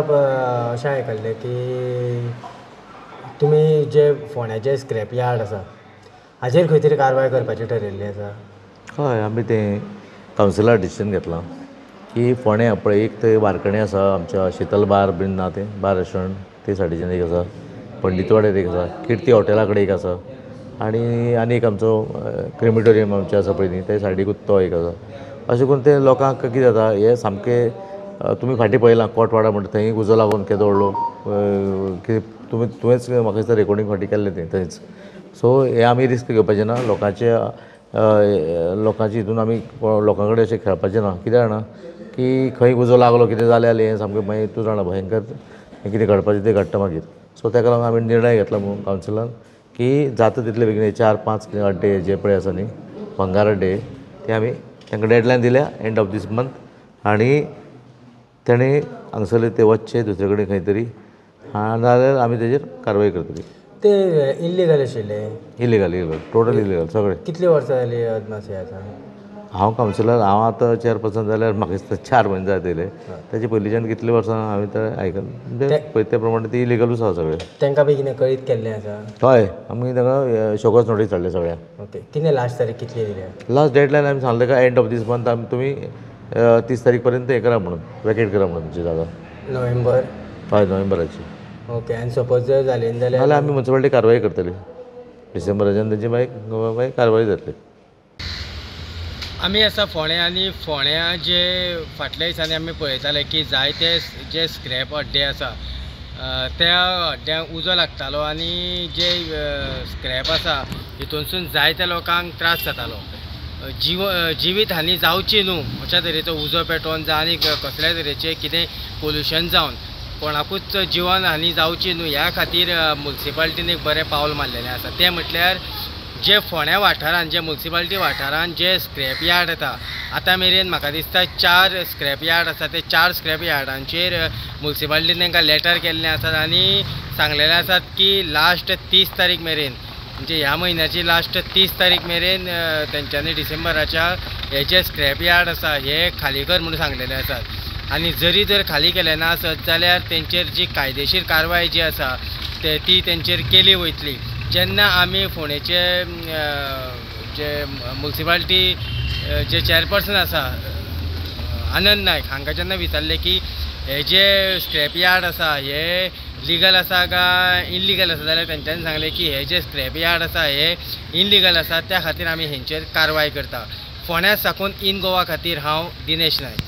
अशें आयकल्लें की तुमी जे फोंड्याचे स्क्रॅप यार्ड आसा हाजेर खंय तरी कारवाय करपाचें ठरयिल्लें आसा. हय, आमी तें कावन्सिलार डिसिजन घेतलां की फोंड्या पळय एक थंय वारकणे आसा आमच्या शीतल बार बीन ना तें बार रेस्टॉरंट ते सायडीच्यान एक आसा, पंडीत वाड्यार एक आसा, किर्ती हॉटेला कडेन एक आसा आनी एक आमचो क्रिमिटोरियम आमचें आसा पळय न्ही ते सायडीकूच तो एक आसा. अशें करून ते लोकांक कितें जाता हे सामकें तुमी फाटीं पळयलां कोटवाडा म्हणटा थंय उजो लागून केदो व्हडलो तुवेंच म्हाका दिसता रेकॉर्डींग फाटीं केल्लें तें थंयच. सो हे आमी रिस्क घेवपाचें ना, लोकांची हितून आमी लोकां कडेन अशें खेळपाचें ना. कित्याक जाणा की खंय उजो लागलो कितें जालें जाल्यार हें सामकें मागीर तूं जाणा भयंकर हें कितें घडपाचें तें घडटा मागीर. सो ताका लागून आमी निर्णय घेतला म्हणून कावन्सिलान की जाता तितले बेगीन 4-5 अड्डे जे पळय आसा न्ही भंगार अड्डे ते आमी तांकां डेडलायन दिल्या एंड ऑफ दीस मंथ आनी तेणें हांगसरले ते वचचे दुसरे कडेन खंय तरी नाजाल्यार आमी तेजेर कारवाय करतली. ते इल्लिगल आशिल्ले. इलिगल टोटल इलिगल सगळें. कितली वर्सां जाली अदमास हें आतां? हांव कावन्सिलर हांव आतां चेअरपर्सन जाल्यार म्हाका दिसता 4 म्हयने जायत येयले. तेजे पयलींच्यान कितले वर्सां हांवें तें आयकलां म्हणजे पळय ते प्रमाणे ती इलिगलूच आसा सगळें. तांकां बेगीन कळीत केल्लें आसा? हय, आमी तांकां शोकॉज नोटीस धाडले सगळ्यांक. ओके, कितें लास्ट तारीख कितली दिल्या? लास्ट डेडलायन आमी सांगलें काय एंड ऑफ दीस मंथ तुमी 30 तारीख पर्यंत हें करा म्हणून वॅकेट करा म्हणून तुमची जागा. नोव्हेंबर? हय, नोव्हेंबराची. ओके, आनी सपोज जर जालें जाल्यार आमी म्युन्सिपालिटी कारवाय करतली डिसेंबराच्यान तेजी मागीर कारवाय जातली. आमी आसा फोंड्या आनी फोंड्या जे फाटल्या दिसांनी आमी पळयताले की जायते जे स्क्रॅप अड्डे आसा त्या अड्ड्यांक उजो लागतालो आनी जे स्क्रॅप आसा हितूनसून जायत्या लोकांक त्रास जातालो. जिवीत हानी जावची न्हू अशा तरेचो उजो पेटोवन जावं आनी कसल्याय तरेचें कितें पोल्युशन जावन कोणाकूच जिवन हानी जावची न्हू ह्या खातीर म्युन्सिपालिटीन एक बरें पावल मारलेलें आसा. तें म्हटल्यार जे फोंड्या वाठारांत जे म्युन्सिपालिटी वाठारांत जे स्क्रॅप यार्ड येता आतां मेरेन म्हाका दिसता 4 स्क्रॅप यार्ड आसा. ते 4 स्क्रॅप यार्डांचेर म्युन्सिपालिटीन तांकां लेटर केल्लें आसात आनी सांगलेलें आसात की लास्ट 30 तारीख मेरेन म्हणजे ह्या म्हयन्याची लास्ट 30 तारीख मेरेन तेंच्यांनी डिसेंबराच्या हे जे स्क्रॅप यार्ड आसा हे खाली कर म्हणून सांगलेले आसात. आनी जर खाली केले ना आसत जाल्यार तेंचेर जी कायदेशीर कारवाय जी आसा ती तेंचेर केली वयतली. जेन्ना आमी फोंडेचे जे म्युन्सिपालिटी जे चेअरपर्सन आसा आनंद नायक हांकां जेन्ना विचारलें की हे जे स्क्रॅप यार्ड आसा हे लिगल आसा काय इल्लिगल आसा जाल्यार तेंच्यांनी सांगलें की हे जे स्क्रॅप यार्ड आसा हे इल्लिगल आसा त्या खातीर आमी हेंचेर कारवाय करता. फोंड्या साकून इन गोवा खातीर हांव दिनेश नायक.